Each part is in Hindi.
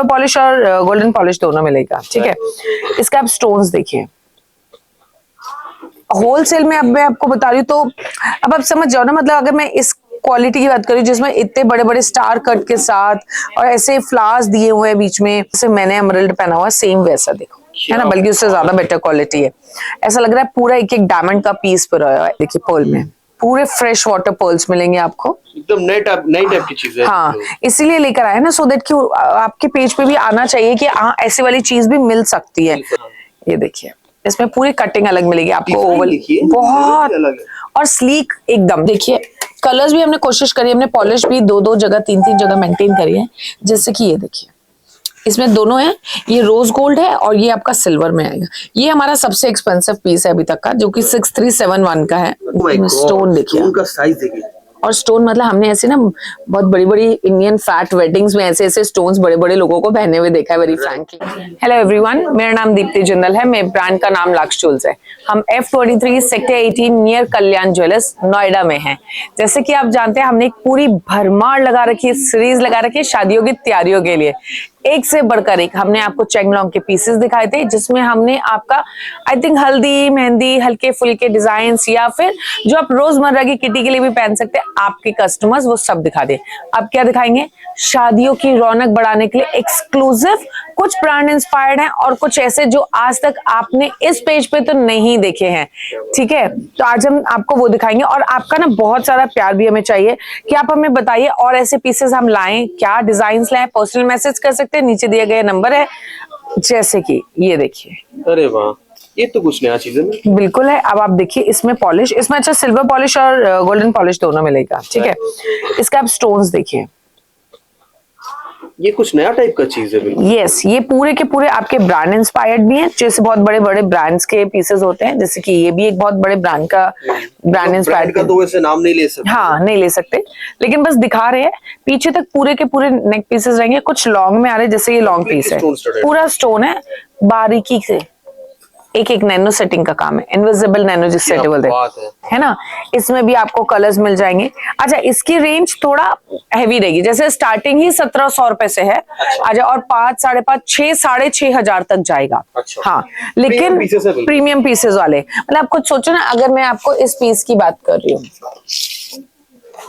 पॉलिश और गोल्डन पॉलिश दोनों मिलेगा, ठीक है। इसका आप स्टोन्स देखिए, होलसेल में अब मैं आपको बता रही हूँ तो अब आप समझ जाओ ना, मतलब अगर मैं इस क्वालिटी की बात करूँ जिसमें इतने बड़े बड़े स्टार कट के साथ और ऐसे फ्लावर्स दिए हुए हैं बीच में, जैसे मैंने एमराल्ड पहना हुआ सेम वैसा देखो, है ना, बल्कि उससे ज्यादा बेटर क्वालिटी है। ऐसा लग रहा है पूरा एक एक डायमंड का पीस पर है। देखिए पर्ल में पूरे फ्रेश वाटर पर्ल्स मिलेंगे आपको, एकदम नई टाइप की चीज है। हाँ, इसीलिए लेकर आए ना, सो दैट कि आपके पेज पे भी आना चाहिए कि हाँ ऐसे वाली चीज भी मिल सकती है। ये देखिए इसमें पूरी कटिंग अलग मिलेगी आपको, ओवल बहुत और स्लीक एकदम। देखिए कलर्स भी हमने कोशिश करी, हमने पॉलिश भी दो दो जगह तीन तीन जगह मेंटेन करी है। जैसे कि ये देखिए इसमें दोनों है, ये रोज गोल्ड है और ये आपका सिल्वर में आएगा। ये हमारा सबसे एक्सपेंसिव पीस है अभी तक का, जो कि 6371 का है। स्टोन देखिए, उनका साइज देखिए, और स्टोन मतलब हमने ऐसे ना बहुत बड़ी बड़ी इंडियन फैट वेडिंग्स में ऐसे ऐसे स्टोन्स बड़े बड़े लोगों को पहने हुए देखा है, वेरी फ्रैंकली। हेलो एवरीवन, मेरा नाम दीप्ति जिंदल है, मेरे ब्रांड का नाम लक्स ज्वेल्स है। हम F23 सेक्टर 18 नियर कल्याण ज्वेलर्स नोएडा में हैं। जैसे कि आप जानते हैं हमने एक पूरी भरमार लगा रखी है, सीरीज लगा रखी है शादियों की तैयारियों के लिए। एक से बढ़कर एक हमने आपको चेंगलॉन्ग के पीसेस दिखाए थे, जिसमें हमने आपका आई थिंक हल्दी मेहंदी हल्के फुल्के डिजाइन या फिर जो आप रोजमर्रा की किटी के लिए भी पहन सकते हैं आपके कस्टमर्स, वो सब दिखा दे। अब क्या दिखाएंगे, शादियों की रौनक बढ़ाने के लिए एक्सक्लूसिव कुछ ब्रांड इंस्पायर्ड हैं और कुछ ऐसे जो आज तक आपने इस पेज पे तो नहीं देखे हैं, ठीक है। तो आज हम आपको वो दिखाएंगे और आपका ना बहुत सारा प्यार भी हमें चाहिए कि आप हमें बताइए और ऐसे पीसेस हम लाएं, क्या डिजाइन लाएं। पर्सनल मैसेज कर सकते हैं, नीचे दिए गए नंबर है। जैसे कि ये देखिए, अरे वाह, ये तो कुछ नया चीज है। बिल्कुल है। अब आप देखिए इसमें पॉलिश, इसमें अच्छा सिल्वर पॉलिश और गोल्डन पॉलिश दोनों मिलेगा, ठीक है। इसका आप स्टोन्स देखिए, ये कुछ नया टाइप का चीज है। यस, ये पूरे के पूरे आपके ब्रांड इंस्पायर्ड भी हैं, जैसे बहुत बड़े बड़े ब्रांड्स के पीसेस होते हैं। जैसे कि ये भी एक बहुत बड़े ब्रांड का ब्रांड इंस्पायर्ड का, तो वैसे नाम नहीं ले सकते। हाँ नहीं ले सकते, लेकिन बस दिखा रहे हैं। पीछे तक पूरे के पूरे नेक पीसेस रहेंगे, कुछ लॉन्ग में आ रहे हैं, जैसे ये लॉन्ग पीस है, पूरा स्टोन है बारीकी से, एक एक नैनो सेटिंग का काम है, इनविजिबल नैनो जिस सेट बोलते है ना। इसमें भी आपको कलर्स मिल जाएंगे। अच्छा, इसकी रेंज थोड़ा हैवी रहेगी, जैसे स्टार्टिंग ही 1700 रुपए से है। अच्छा, और 5, 5.5, 6, 6,500 तक जाएगा। अच्छा। हाँ, लेकिन प्रीमियम पीसेस वाले, मतलब आप कुछ सोचो ना, अगर मैं आपको इस पीस की बात कर रही हूँ,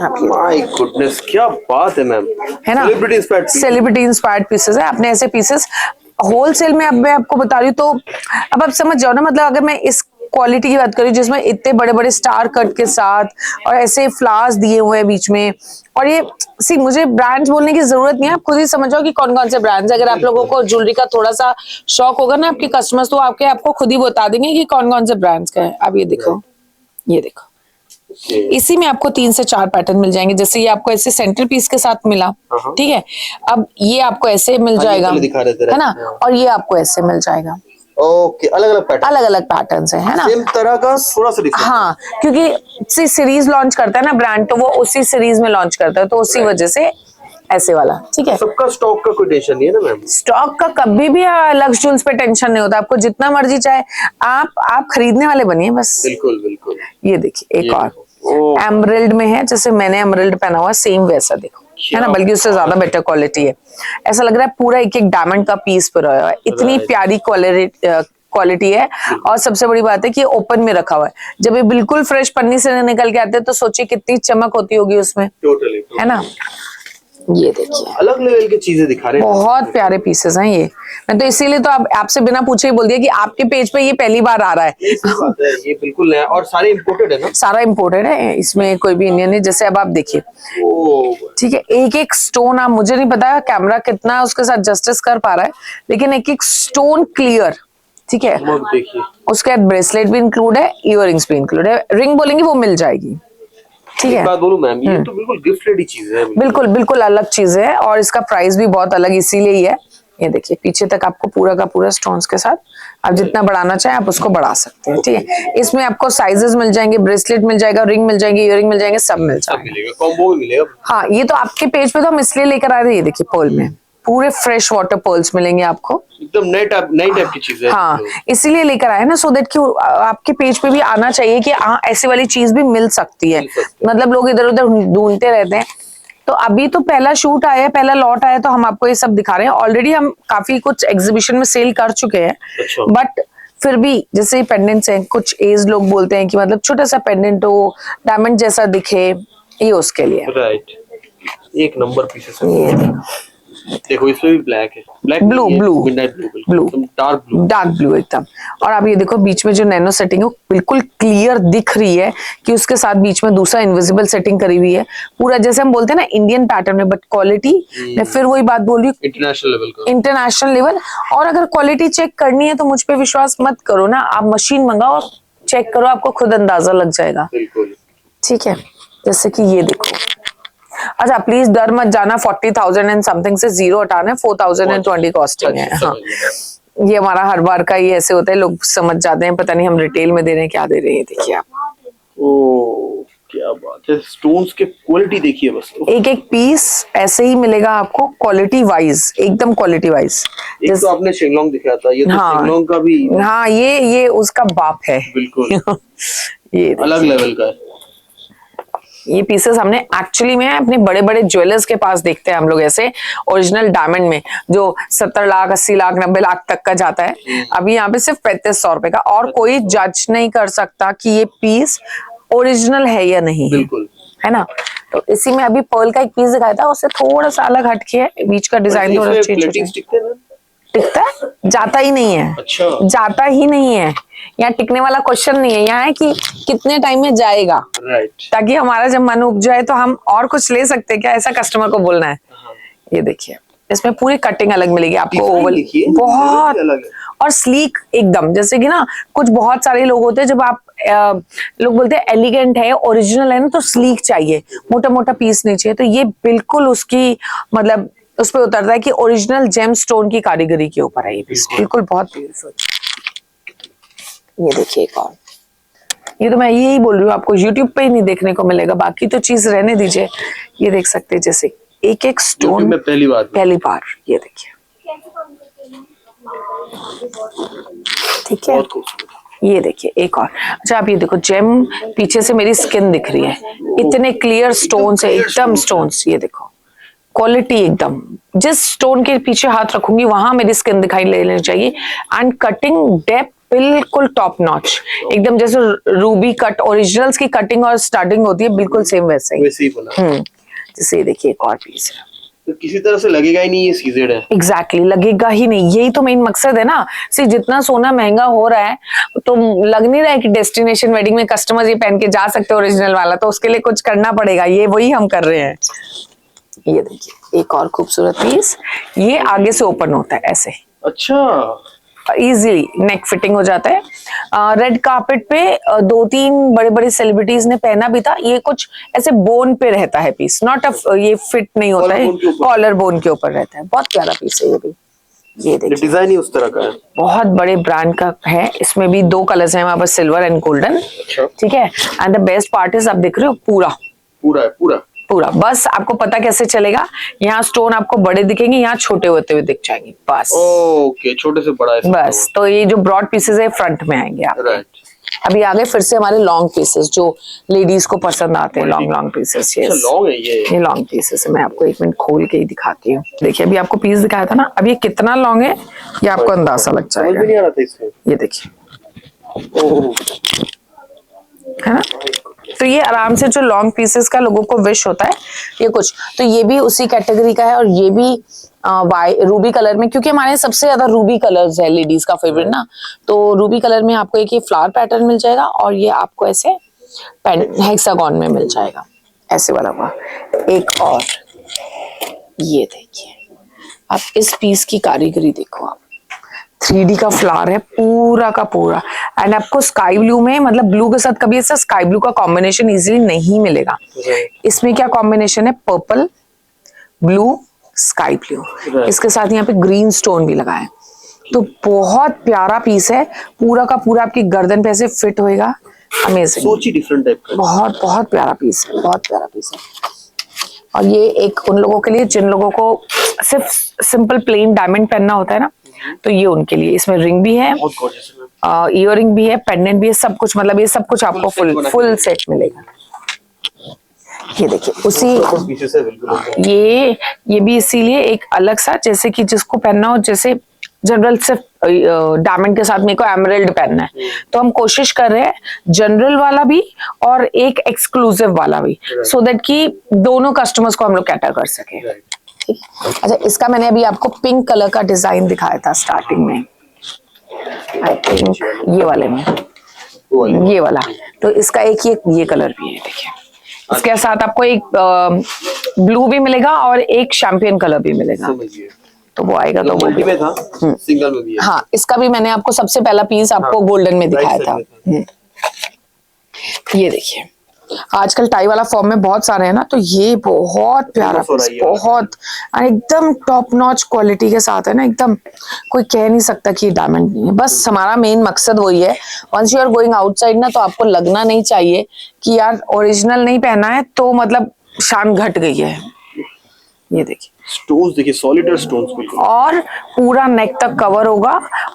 माय गुडनेस, क्या बात है मैम, है ना, सेलिब्रिटी इंस्पायर्ड पीसेस है। आपने ऐसे पीसेस होलसेल में अब मैं आपको बता रही हूँ तो अब आप समझ जाओ ना, मतलब अगर मैं इस क्वालिटी की बात करूँ जिसमें इतने बड़े बड़े स्टार कट के साथ और ऐसे फ्लावर्स दिए हुए हैं बीच में, और ये सी मुझे ब्रांड्स बोलने की जरूरत नहीं है, आप खुद ही समझ जाओ कि कौन कौन से ब्रांड्स है। अगर आप लोगों को ज्वेलरी का थोड़ा सा शौक होगा ना आपके कस्टमर्स, तो आपको खुद ही बता देंगे कि कौन कौन से ब्रांड्स का है। अब ये देखो, ये देखो, इसी में आपको 3 से 4 पैटर्न मिल जाएंगे। जैसे ये आपको ऐसे सेंटर पीस के साथ मिला, ठीक है। अब ये आपको ऐसे मिल जाएगा, है ना, और ये आपको ऐसे मिल जाएगा। ओके, अलग अलग पैटर्न्स है ना, सेम तरह का थोड़ा सा डिफरेंट। हाँ, क्योंकि सीरीज लॉन्च करता है ना ब्रांड, तो वो उसी सीरीज में लॉन्च करता है, तो उसी वजह से ऐसे वाला, ठीक है। सबका स्टॉक का कोई टेंशन नहीं है ना मैम? स्टॉक का कभी भी लक्स ज्वेल्स पे टेंशन नहीं होता, आपको जितना मर्जी चाहे आप खरीदने वाले बनिए बस। बिल्कुल बिल्कुल। ये देखिए एक और एमराल्ड में है, जैसे मैंने एमराल्ड पहना हुआ सेम वैसा देखो, है ना, बल्कि उससे ज्यादा बेटर क्वालिटी है। ऐसा लग रहा है पूरा एक एक डायमंड का पीस पर है, इतनी प्यारी क्वालिटी है। और सबसे बड़ी बात है कि ये ओपन में रखा हुआ है, जब ये बिल्कुल फ्रेश पन्नी से निकल के आते हैं तो सोचिए कितनी चमक होती होगी उसमें, है ना। ये देखिए अलग लेवल की चीजें दिखा रहे हैं, बहुत प्यारे पीसेस हैं ये। मैं तो इसीलिए तो आपसे बिना पूछे ही बोल दिया कि आपके पेज पे ये पहली बार आ रहा है। ये बिल्कुल नया और सारे इम्पोर्टेड है ना? सारा इम्पोर्टेड है, इसमें कोई भी इंडियन नहीं। जैसे अब आप देखिए, ठीक है, एक एक स्टोन, आप मुझे नहीं पता कैमरा कितना उसके साथ जस्टिस कर पा रहा है, लेकिन एक एक स्टोन क्लियर, ठीक है। उसके बाद ब्रेसलेट भी इंक्लूड है, इयररिंग्स भी इंक्लूड है, रिंग बोलेंगे वो मिल जाएगी, ठीक है। बात बोलूं मैम, ये तो बिल्कुल गिफ्ट रेडी चीज है, बिल्कुल बिल्कुल अलग चीज है, और इसका प्राइस भी बहुत अलग इसीलिए ही है। ये देखिए पीछे तक आपको पूरा का पूरा स्टोन्स के साथ, आप जितना बढ़ाना चाहें आप उसको बढ़ा सकते हैं, ठीक है। इसमें आपको साइजेस मिल जाएंगे, ब्रेसलेट मिल जाएगा, रिंग मिल जाएंगे, इयररिंग मिल जाएंगे, सब मिल जाएगा, कॉम्बो मिलेगा। हाँ, ये तो आपके पेज पे तो हम इसलिए लेकर आए थे। ये देखिए पर्ल में पूरे फ्रेश वाटर पर्ल्स मिलेंगे आपको, एकदम नई टाइप की चीज है। हाँ, इसीलिए लेकर आए ना, सो दैट कि आपके पेज पे भी आना चाहिए कि हाँ ऐसी वाली चीज भी मिल सकती है। मतलब लोग इधर उधर ढूंढते रहते हैं, तो अभी तो पहला शूट आया है, पहला लॉट आया, तो हम आपको ये सब दिखा रहे हैं। ऑलरेडी हम काफी कुछ एग्जीबिशन में सेल कर चुके हैं, अच्छा। बट फिर भी जैसे पेंडेंट्स हैं, कुछ एज लोग बोलते हैं कि मतलब छोटा सा पेंडेंट हो, डायमंड जैसा दिखे, ये उसके लिए। राइट, एक नंबर पीसेस है। ये देखो इसमें भी ब्लैक है, black blue midnight blue dark blue एकदम। और अब ये देखो बीच में जो नैनो सेटिंग है बिल्कुल क्लियर दिख रही है कि उसके साथ बीच में दूसरा इनविजिबल सेटिंग करी हुई है, पूरा जैसे हम बोलते हैं ना इंडियन पैटर्न में, बट क्वालिटी मैं फिर वही बात बोल रही हूँ, इंटरनेशनल लेवल का, इंटरनेशनल लेवल। और अगर क्वालिटी चेक करनी है तो मुझ पे विश्वास मत करो ना, आप मशीन मंगाओ और चेक करो, आपको खुद अंदाजा लग जाएगा। बिल्कुल ठीक है, जैसे कि ये देखो। अच्छा प्लीज डर मत जाना, 40,000 एंड समथिंग से जीरो हटाना है, 4,020 कॉस्टिंग है। हाँ, ये हमारा हर बार का ही ऐसे होता है, लोग समझ जाते हैं पता नहीं हम रिटेल में दे रहे हैं क्या दे रहे हैं। देखिए आप, ओ क्या बात है, स्टोन्स के क्वालिटी देखिए बस। एक एक पीस ऐसे ही मिलेगा आपको, क्वालिटी वाइज, एकदम क्वालिटी वाइज। एक तो आपने शिंगलोंग दिखाया था, ये तो हाँ, शिंगलोंग का भी, हाँ ये उसका बाप है बिल्कुल ये अलग लेवल का है। ये पीसेस हमने एक्चुअली में अपने बड़े बड़े ज्वेलर्स के पास देखते हैं हम लोग, ऐसे ओरिजिनल डायमंड में जो 70 लाख 80 लाख 90 लाख तक का जाता है, अभी यहाँ पे सिर्फ 3500 रुपए का, और कोई जज नहीं कर सकता कि ये पीस ओरिजिनल है या नहीं, बिल्कुल है ना। तो इसी में अभी पर्ल का एक पीस दिखाया था, उससे थोड़ा सा अलग हटके है, बीच का डिजाइन थोड़ा चेंज हो जाए। टिकता है, जाता ही नहीं है। अच्छा, जाता ही नहीं है, यहाँ टिकने वाला क्वेश्चन नहीं है, यहाँ है कि कितने टाइम में जाएगा, राइट, ताकि हमारा जब मन उब जाए तो हम और कुछ ले सकते हैं क्या, ऐसा कस्टमर को बोलना है। ये देखिए इसमें पूरी कटिंग अलग मिलेगी आपको, ओवल बहुत अलग है, और स्लीक एकदम, जैसे कि ना कुछ बहुत सारे लोग होते हैं, जब आप लोग बोलते हैं एलिगेंट है ओरिजिनल है ना, तो स्लीक चाहिए, मोटा मोटा पीस नहीं चाहिए, तो ये बिल्कुल उसकी मतलब उस पर उतरता है कि ओरिजिनल जेम स्टोन की कारीगरी के ऊपर है ये पीस, बिल्कुल बहुत ब्यूटीफुल। ये देखिए एक और, ये तो मैं यही बोल रही हूँ आपको YouTube पे ही नहीं देखने को मिलेगा, बाकी तो चीज रहने दीजिए। ये देख सकते हैं जैसे एक एक स्टोन में पहली बार, ये देखिए, ठीक है, ये देखिए एक और। अच्छा आप ये देखो, जेम पीछे से मेरी स्किन दिख रही है, इतने क्लियर स्टोन्स है, एकदम स्टोन्स, ये देखो क्वालिटी एकदम, जिस स्टोन के पीछे हाथ रखूंगी वहां मेरी स्किन दिखाई लेनी चाहिए, एंड कटिंग डेप्थ बिल्कुल टॉप नॉच, एकदम जैसे रूबी कट ओरिजिनल्स की कटिंग और स्टार्टिंग होती है बिल्कुल सेम वैसे ही बना। जैसे देखिए एक और पीस है, तो किसी तरह से लगेगा ही नहीं ये सीजेड है, एग्जैक्टली लगेगा ही नहीं, यही तो मेन मकसद है ना। सी जितना सोना महंगा हो रहा है तो लग नहीं रहा है कि डेस्टिनेशन वेडिंग में कस्टमर ये पहन के जा सकते हैं ओरिजिनल वाला, तो उसके लिए कुछ करना पड़ेगा, ये वही हम कर रहे हैं। ये देखिए एक और खूबसूरत पीस, ये आगे से ओपन होता है ऐसे, अच्छा इजीली नेक फिटिंग हो जाता है। रेड कार्पेट पे 2-3 बड़े बड़े सेलिब्रिटीज ने पहना भी था, ये कुछ ऐसे बोन पे रहता है पीस, नॉट ये फिट नहीं होता है, कॉलर बोन के ऊपर रहता है, बहुत प्यारा पीस है ये भी। ये देखिए डिजाइन ही उस तरह का है, बहुत बड़े ब्रांड का है, इसमें भी 2 कलर्स हैं हमारे पास, सिल्वर एंड गोल्डन, ठीक है। And the best part is आप देख रहे हो पूरा पूरा, बस आपको पता कैसे चलेगा, यहाँ स्टोन आपको बड़े दिखेंगे, यहाँ छोटे होते हुए दिख जाएंगे, बस ओके, छोटे से बड़ा है बस। तो ये जो ब्रॉड पीसेस है फ्रंट में आएंगे आप, राइट। अभी आगे फिर से हमारे लॉन्ग पीसेस जो लेडीज को पसंद आते हैं, लॉन्ग पीसेस, यस लॉन्ग है ये लॉन्ग पीसेस है। मैं आपको 1 मिनट खोल के ही दिखाती हूँ। देखिए अभी आपको पीस दिखाया था ना, अब ये कितना लॉन्ग है ये आपको अंदाजा लग जाएगा, नहीं आ रहा था इसमें, ये देखिए है ना। तो ये आराम से जो लॉन्ग पीसेस का लोगों को विश होता है ये कुछ, तो ये भी उसी कैटेगरी का है, और ये भी रूबी कलर में, क्योंकि हमारे सबसे ज्यादा रूबी कलर्स है लेडीज का फेवरेट ना, तो रूबी कलर में आपको एक ये फ्लावर पैटर्न मिल जाएगा, और ये आपको ऐसे हेक्सागन में मिल जाएगा ऐसे वाला हुआ। एक और ये देखिए, आप इस पीस की कारीगरी देखो, आप 3D का फ्लावर है पूरा का पूरा, एंड आपको स्काई ब्लू में, मतलब ब्लू के साथ कभी ऐसा स्काई ब्लू का कॉम्बिनेशन इजीली नहीं मिलेगा। इसमें क्या कॉम्बिनेशन है, पर्पल ब्लू स्काई ब्लू, इसके साथ यहाँ पे ग्रीन स्टोन भी लगा है, तो बहुत प्यारा पीस है, पूरा का पूरा आपकी गर्दन पे ऐसे फिट होएगा, अमेजिंग, सोची डिफरेंट टाइप का, बहुत बहुत प्यारा पीस है, बहुत प्यारा पीस है। और ये एक उन लोगों के लिए जिन लोगों को सिर्फ सिंपल प्लेन डायमंड पहनना होता है ना, तो ये उनके लिए, इसमें रिंग भी है, ईयररिंग भी है, पेंडेंट भी है, सब कुछ, मतलब ये सब कुछ आपको फुल सेट मिलेगा। ये देखिए उसी पीछे से बिल्कुल ये भी इसीलिए एक अलग सा, जैसे कि जिसको पहनना हो, जैसे जनरल सिर्फ डायमंड के साथ मेरे को एमराल्ड पहनना है, तो हम कोशिश कर रहे हैं जनरल वाला भी और एक एक्सक्लूसिव वाला भी, सो दैट कि दोनों कस्टमर्स को हम लोग कैटर कर सके। ठीक है। अच्छा, इसका मैंने अभी आपको पिंक कलर का डिजाइन दिखाया था स्टार्टिंग में, आई थिंक ये वाले में, ये वाला, तो इसका एक ये कलर भी है। देखिए इसके साथ आपको एक ब्लू भी मिलेगा और एक शैंपियन कलर भी मिलेगा, तो वो आएगा तो वो भी में था, सिंगल में भी है। हाँ, इसका भी मैंने आपको सबसे पहला पीस आपको गोल्डन में दिखाया था। ये देखिए आजकल टाई वाला फॉर्म में बहुत सारे हैं ना, तो ये बहुत प्यारा पीस, बहुत एकदम टॉप नॉच क्वालिटी के साथ है ना, एकदम कोई कह नहीं सकता कि डायमंड नहीं है। बस हमारा मेन मकसद वही है, once you are going outside ना, तो आपको लगना नहीं चाहिए कि यार ओरिजिनल नहीं पहना है तो मतलब शान घट गई है। ये देखिए स्टोन्स देखिए, सॉलिटर स्टोन्स बिल्कुल, और पूरा नेक तक कवर होगा।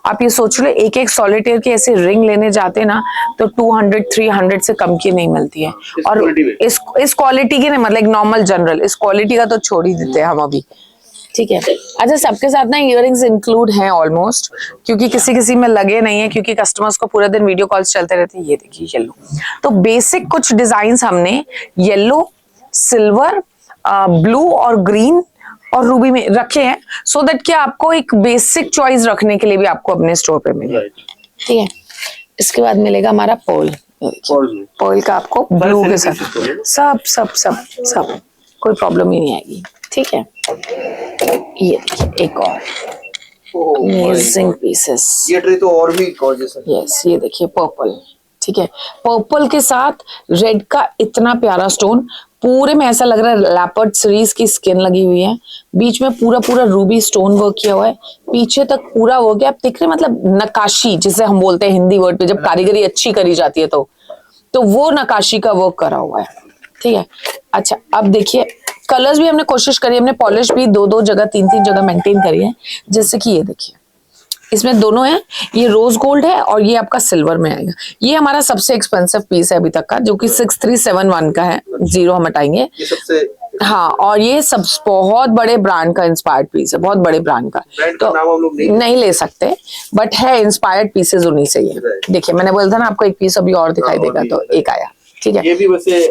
आप ये सोच लो एक एक सॉलिटेयर की ऐसे रिंग लेने जाते ना तो 200-300 से कम की नहीं मिलती है, और इस क्वालिटी की नहीं, मतलब नॉर्मल जनरल इस क्वालिटी का तो छोड़ ही देते हैं हम अभी। ठीक है। अच्छा, सबके साथ ना इयररिंग्स इंक्लूड हैं ऑलमोस्ट, क्योंकि किसी में लगे नहीं है, क्योंकि कस्टमर्स को पूरे दिन वीडियो कॉल्स चलते रहते हैं। ये देखिए येलो, तो बेसिक कुछ डिजाइन हमने येलो, सिल्वर, ब्लू और ग्रीन और रूबी में रखे हैं, सो दैट कि आपको एक बेसिक चॉइस रखने के लिए भी आपको अपने स्टोर पे मिले। ठीक है। इसके बाद मिलेगा हमारा पर्ल, पर्ल का आपको ब्लू के साथ सब सब सब सब कोई प्रॉब्लम ही नहीं आएगी। ठीक है। ये देखिए एक और अमेजिंग पीसेस, ये ट्रे तो और भी गॉर्जियस है। यस, ये देखिए पर्पल। ठीक है, पर्पल के साथ रेड का इतना प्यारा स्टोन, पूरे में ऐसा लग रहा है लेपर्ड सीरीज की स्किन लगी हुई है, बीच में पूरा पूरा रूबी स्टोन वर्क किया हुआ है, पीछे तक पूरा हो गया। आप दिख रहे मतलब नकाशी जिसे हम बोलते हैं हिंदी वर्ड पे, जब कारीगरी अच्छी करी जाती है तो वो नकाशी का वर्क करा हुआ है। ठीक है। अच्छा, अब देखिए कलर्स भी हमने कोशिश करी, हमने पॉलिश भी 2-2 जगह 3-3 जगह मेंटेन करी है। जैसे कि ये देखिए इसमें दोनों है, ये रोज गोल्ड है और ये आपका सिल्वर में आएगा। ये हमारा सबसे एक्सपेंसिव पीस है अभी तक का, जो कि 6371 का है, जीरो हम हटाएंगे। ये सबसे, हाँ, और ये सब बहुत बड़े ब्रांड का इंस्पायर्ड पीस है, बहुत बड़े ब्रांड का, तो नाम हम लोग नहीं ले सकते, बट है इंस्पायर्ड पीसेज उन्हीं से ही। देखिए मैंने बोला था ना आपको एक पीस अभी और दिखाई देगा, तो एक आया। ठीक है। ये भी वैसे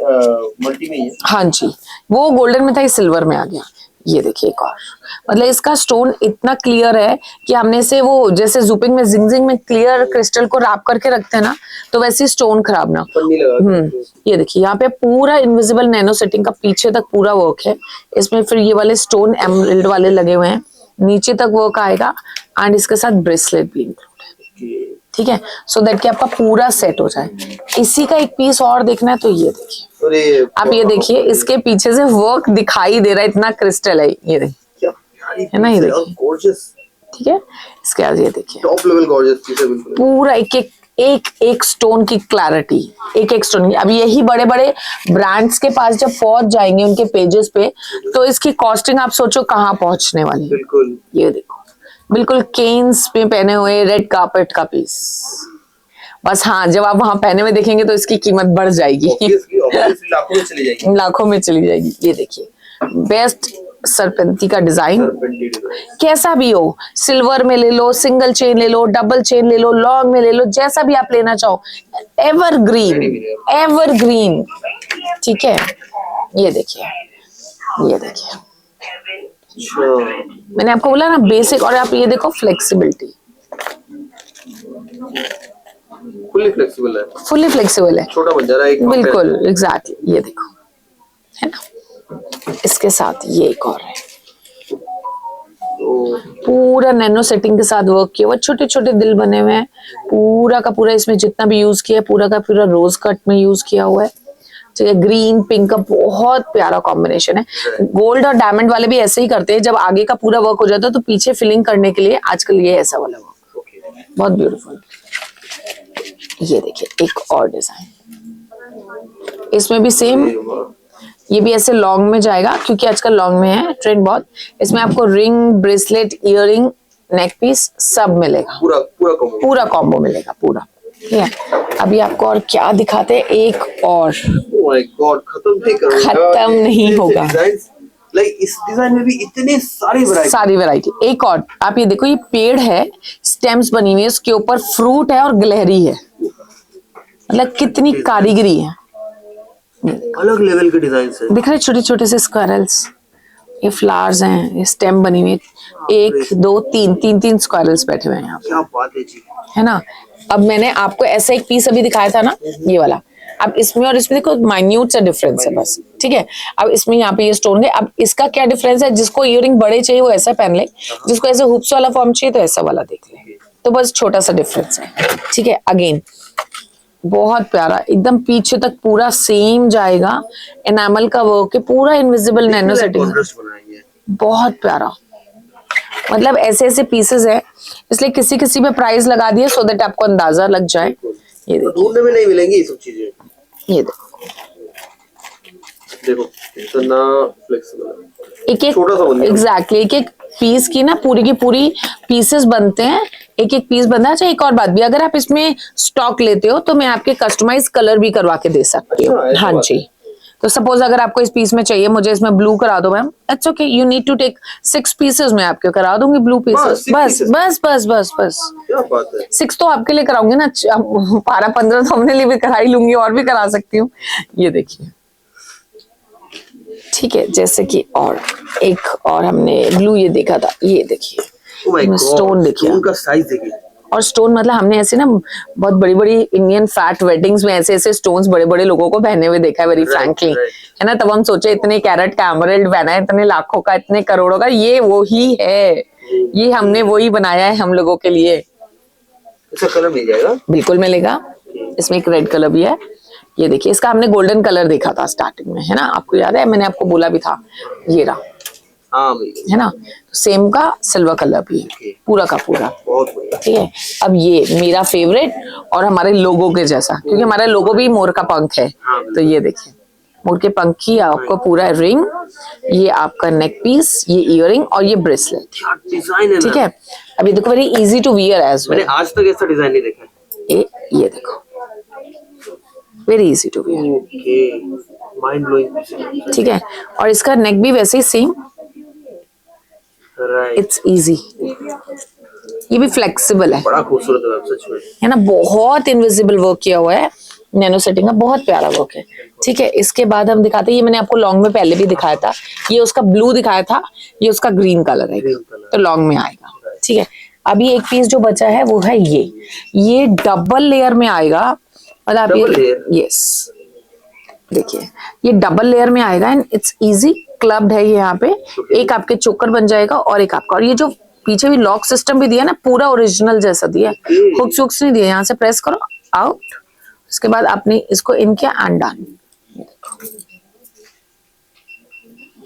मल्टी में ही है। हाँ जी, वो गोल्डन में था, ये सिल्वर में आ गया। ये देखिए एक और, मतलब इसका स्टोन इतना क्लियर है कि हमने से वो जैसे जूपिंग में जिंगजिंग में क्लियर क्रिस्टल को रैप करके रखते हैं ना, तो वैसे स्टोन खराब ना। ये देखिए यहाँ पे पूरा इनविजिबल नैनो सेटिंग का पीछे तक पूरा वर्क है। इसमें फिर ये वाले स्टोन एमराल्ड वाले लगे हुए हैं, नीचे तक वर्क आएगा, एंड इसके साथ ब्रेसलेट भी इंक्लूड है। ठीक है, सो दैट कि आपका पूरा सेट हो जाए। इसी का एक पीस और देखना है तो ये देखिए, आप ये देखिए इसके पीछे से वर्क दिखाई दे रहा है, इतना क्रिस्टल है, ये देखिए है ना, ये देखिए। ठीक है, इसके बाद ये देखिए टॉप लेवल गॉर्जियस पीस है बिल्कुल, पूरा एक स्टोन की क्लैरिटी, एक स्टोन की। अब यही बड़े बड़े ब्रांड्स के पास जब पहुंच जाएंगे उनके पेजेस पे, तो इसकी कॉस्टिंग आप सोचो कहाँ पहुंचने वाली है। बिल्कुल, ये देखो बिल्कुल केन्स पे पहने हुए रेड कार्पेट का पीस। बस हाँ, जब आप वहां पहने हुए देखेंगे तो इसकी कीमत बढ़ जाएगी, लाखों में चली जाएगी, लाखों में चली जाएगी। ये देखिए बेस्ट सरपेंती का डिजाइन, कैसा भी हो, सिल्वर में ले लो, सिंगल चेन ले लो, डबल चेन ले लो, लॉन्ग में ले लो, जैसा भी आप लेना चाहो, एवरग्रीन एवरग्रीन। ठीक है, ये देखिए, ये देखिए मैंने आपको बोला ना बेसिक, और आप ये देखो फ्लेक्सिबिलिटी, फुल्ली फ्लेक्सिबल है, फुल्ली फ्लेक्सिबल है, छोटा बन जा रहा है एक, बिल्कुल एग्जैक्टली। ये देखो है ना, इसके साथ ये एक और है, पूरा नैनो सेटिंग के साथ वर्क किया हुआ, छोटे छोटे दिल बने हुए हैं, पूरा का पूरा इसमें जितना भी यूज किया पूरा का पूरा रोज कट में यूज किया हुआ है। ठीक है, ग्रीन पिंक का बहुत प्यारा कॉम्बिनेशन है। गोल्ड और डायमंड वाले भी ऐसे ही करते हैं, जब आगे का पूरा वर्क हो जाता है तो पीछे फिलिंग करने के लिए आजकल ये ऐसा वाला वर्क, बहुत ब्यूटीफुल। ये देखिए एक और डिजाइन, इसमें भी सेम, ये भी ऐसे लॉन्ग में जाएगा क्योंकि आजकल लॉन्ग में है ट्रेंड बहुत। इसमें आपको ring, bracelet, earring, neck piece सब मिलेगा, पूरा कॉम्बो मिलेगा पूरा। ठीक है, अभी आपको और क्या दिखाते हैं, एक और Oh my God, खत्म नहीं करोगे यार। खत्म नहीं होगा। लाइक इस डिजाइन में भी इतने सारी वैरायटी। सारी वैरायटी। एक और आप ये देखो, ये पेड़ है, स्टेम्स बनी हुई है, उसके ऊपर फ्रूट है और गिलहरी है, मतलब कितनी कारीगरी है। अलग लेवल के डिजाइन है। दिख रहे छोटे छोटे से स्क्वायरल्स, ये फ्लावर्स हैं, ये स्टेम बनी हुई है, 1 2 3 स्क्वायरल्स बैठे हुए हैं यहाँ पे, क्या बात है जी। है ना। अब मैंने आपको ऐसा एक पीस अभी दिखाया था ना, ये वाला, अब इसमें और इसमें देखो माइन्यूट सा डिफरेंस है बस, ठीक है। अब इसमें यहाँ पे ये स्टोन है, अब इसका क्या डिफरेंस है, जिसको इयररिंग बड़े चाहिए वो ऐसा पहन ले, जिसको ऐसे हुप्स वाला फॉर्म चाहिए तो ऐसा वाला देख ले, तो बस छोटा सा डिफरेंस है, ठीक है। अगेन बहुत प्यारा, एकदम पीछे तक पूरा सेम जाएगा, एनामल का वर्क है, पूरा इनविजिबल नैनो सेटिंग, बहुत प्यारा। मतलब ऐसे ऐसे पीसेस है, इसलिए किसी किसी पे प्राइस लगा दिए सो दैट आपको अंदाजा लग जाए। ये देखो, ढूंढने में नहीं मिलेंगी ये सब चीजें। ये देखो, देखो इतना फ्लेक्सिबल, एक एक छोटा सा बन गया। एग्जैक्टली एक एक पीस की ना पूरी की पूरी पीसेस बनते हैं, एक एक पीस बनता है। अच्छा एक और बात भी, अगर आप इसमें स्टॉक लेते हो तो मैं आपके कस्टमाइज कलर भी करवा के दे सकती हूँ। अच्छा, हाँ जी, तो सपोज अगर आपको इस पीस में चाहिए, मुझे इसमें ब्लू करा दो ma'am, it's okay, you need to take 6 pieces, मैं आपके करा दूंगी ब्लू पीसेस, बस बस बस बस बस। क्या बात है। 6 तो आपके लिए कराऊंगी ना, 12 15 तो अपने लिए भी करा ही लूंगी, और भी करा सकती हूँ। ये देखिए, ठीक है, जैसे कि और एक और हमने ब्लू ये देखा था, ये देखिए स्टोन देखिए, स्टोन का साइज देखिए, और स्टोन मतलब हमने ऐसे ना बहुत बड़ी बड़ी इंडियन फैट वेडिंग्स में ऐसे ऐसे स्टोन्स बड़े बड़े लोगों को पहने हुए देखा है, वेरी फ्रैंकली, है ना। तब हम सोचे इतने कैरेट का एमराल्ड पहना है, इतने लाखों का, इतने करोड़ों का, ये वो ही है, ये हमने वो ही बनाया है हम लोगों के लिए। इसका कलर मिल जाएगा? बिल्कुल मिलेगा, इसमें एक रेड कलर भी है। ये देखिए, इसका हमने गोल्डन कलर देखा था स्टार्टिंग में, है ना, आपको याद है, मैंने आपको बोला भी था, ये रहा, है ना। तो सेम का सिल्वर कलर भी है, पूरा का पूरा, बहुत बढ़िया, ठीक है। अब ये मेरा फेवरेट और हमारे लोगो के जैसा, क्योंकि हमारा लोगो भी मोर का पंख है, तो ये देखिए मोर के पंख की आपको पूरा रिंग, ये आपका नेक पीस, ये इयररिंग और ये ब्रेसलेट, क्या डिजाइन है, ठीक है। अब ये देखो, very easy to wear as well, मैंने आज तक ऐसा डिजाइन नहीं देखा है। ये देखो, very easy to wear, okay, mind blowing, ठीक है। और इसका नेक भी वैसे ही सेम, राइट, इट्स इजी, ये भी फ्लेक्सिबल है, बड़ा खूबसूरत है सच में, है ना। बहुत इनविजिबल वर्क किया हुआ है, नैनो सेटिंग का बहुत प्यारा वर्क है, ठीक है। इसके बाद हम दिखाते हैं, ये मैंने आपको लॉन्ग में पहले भी दिखाया था, ये उसका ब्लू दिखाया था, ये उसका ग्रीन कलर है, तो लॉन्ग में आएगा, ठीक है। अभी एक पीस जो बचा है वो है ये डबल लेयर में आएगा, मतलब आप ये, यस देखिए, ये डबल लेयर में आएगा एंड इट्स इजी, क्लब्ड है ये, यहाँ पे एक आपके चोकर बन जाएगा और एक आपका, और ये जो पीछे भी लॉक सिस्टम भी दिया ना, पूरा ओरिजिनल जैसा दिया, हुक्स हुक्स नहीं दिया, यहाँ से प्रेस करो आउट, उसके बाद आपने इसको इन किया एंड डन।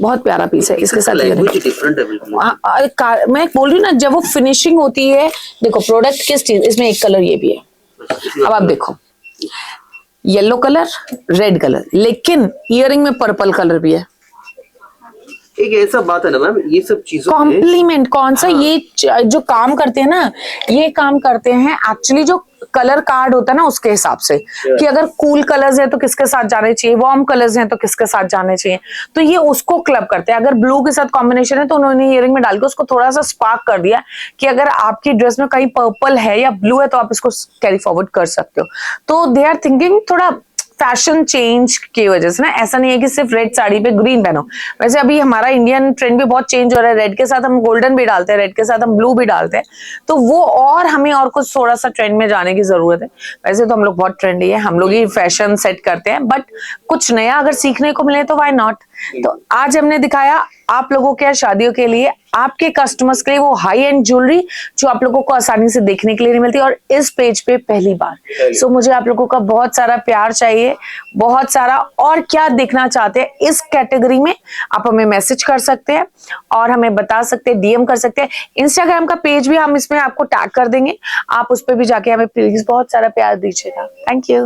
बहुत प्यारा पीस है, इसके साथ डिफरेंट है बिल्कुल। मैं बोल रही हूँ ना, जब वो फिनिशिंग होती है, देखो प्रोडक्ट किस चीज, इसमें एक कलर ये भी है, अब आप देखो येलो कलर, रेड कलर, लेकिन इयररिंग में पर्पल कलर भी है। एक ऐसा बात है ना मैम, ये सब चीजों कॉम्प्लीमेंट कौन सा, ये जो काम करते हैं ना, ये काम करते हैं एक्चुअली जो कलर कार्ड होता है ना, उसके हिसाब से, कि अगर कूल कलर्स है तो किसके साथ जाने चाहिए, वार्म कलर्स हैं तो किसके साथ जाने चाहिए, तो ये उसको क्लब करते हैं। अगर ब्लू के साथ कॉम्बिनेशन है तो उन्होंने इयररिंग में डाल के उसको थोड़ा सा स्पार्क कर दिया, कि अगर आपकी ड्रेस में कहीं पर्पल है या ब्लू है तो आप इसको कैरी फॉरवर्ड कर सकते हो। तो दे आर थिंकिंग थोड़ा फैशन चेंज की वजह से ना, ऐसा नहीं है कि सिर्फ रेड साड़ी पे ग्रीन पहनो। वैसे अभी हमारा इंडियन ट्रेंड भी बहुत चेंज हो रहा है, रेड के साथ हम गोल्डन भी डालते हैं, रेड के साथ हम ब्लू भी डालते हैं, तो वो और हमें और कुछ थोड़ा सा ट्रेंड में जाने की जरूरत है। वैसे तो हम लोग बहुत ट्रेंडी है, हम लोग ही फैशन सेट करते हैं, बट कुछ नया अगर सीखने को मिले तो व्हाई नॉट। तो आज हमने दिखाया आप लोगों के शादियों के लिए, आपके कस्टमर्स के लिए वो हाई एंड ज्वेलरी जो आप लोगों को आसानी से देखने के लिए नहीं मिलती, और इस पेज पे पहली बार। सो मुझे आप लोगों का बहुत सारा प्यार चाहिए, बहुत सारा, और क्या देखना चाहते हैं इस कैटेगरी में आप हमें मैसेज कर सकते हैं और हमें बता सकते हैं, डीएम कर सकते हैं। इंस्टाग्राम का पेज भी हम इसमें आपको टैग कर देंगे, आप उस पर भी जाके हमें प्लीज बहुत सारा प्यार दीजिएगा। Thank you.